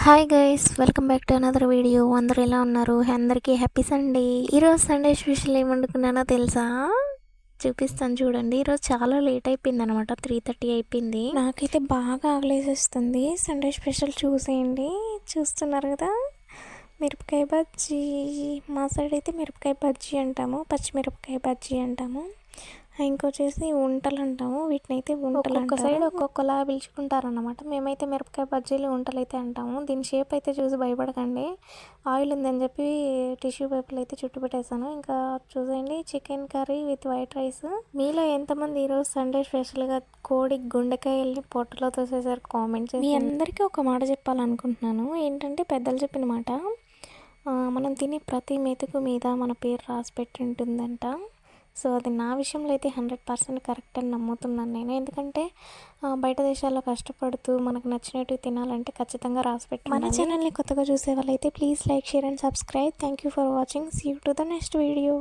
Hi guys, welcome back to another video. అందరూ ఎలా ఉన్నారు? అందరికీ హ్యాపీ సండే. ఈరోజు సండే స్పెషల్ ఏం వండుకున్నానో తెలుసా? చూపిస్తాను చూడండి. ఈరోజు చాలా లేట్ అయిపోయింది అనమాట. 3:30 అయిపోయింది. నాకైతే బాగా ఆకలేసేస్తుంది. సండే స్పెషల్ చూసేయండి. చూస్తున్నారు కదా, మిరపకాయ బజ్జీ. మా సైడ్ అయితే మిరపకాయ బజ్జీ అంటాము, పచ్చిమిరపకాయ బజ్జీ అంటాము. ఇంకొచ్చేసి ఉంటలు అంటాము. వీటిని అయితే ఉంటలు ఒక్కొక్క సైడ్ ఒక్కొక్కలా పిలుచుకుంటారన్నమాట. మేమైతే మిరపకాయ బజ్జీలు ఉంటలు అయితే అంటాము. దీని షేప్ అయితే చూసి భయపడకండి. ఆయిల్ ఉందని చెప్పి టిష్యూ పేపర్లు అయితే చుట్టు పెట్టేశాను. ఇంకా చూసేయండి, chicken curry with white rice. మీలో ఎంతమంది ఈరోజు సండే స్పెషల్గా కోడి గుండెకాయల్ని పొట్టలో తోసేసారు? కామెంట్ చేసి. మీ అందరికీ ఒక మాట చెప్పాలనుకుంటున్నాను. ఏంటంటే, పెద్దలు చెప్పిన మాట, మనం తినే ప్రతి మెతుకు మీద మన పేరు రాసి పెట్టి ఉంటుందంట. సో అది నా విషయంలో అయితే 100% కరెక్ట్ అని నమ్ముతున్నాను నేను. ఎందుకంటే బయట దేశాల్లో కష్టపడుతూ మనకు నచ్చినట్టు తినాలంటే ఖచ్చితంగా రాసి పెట్టి. మన ఛానల్ని కొత్తగా చూసే వాళ్ళైతే please like, share and subscribe. Thank you for watching. See you to the next video.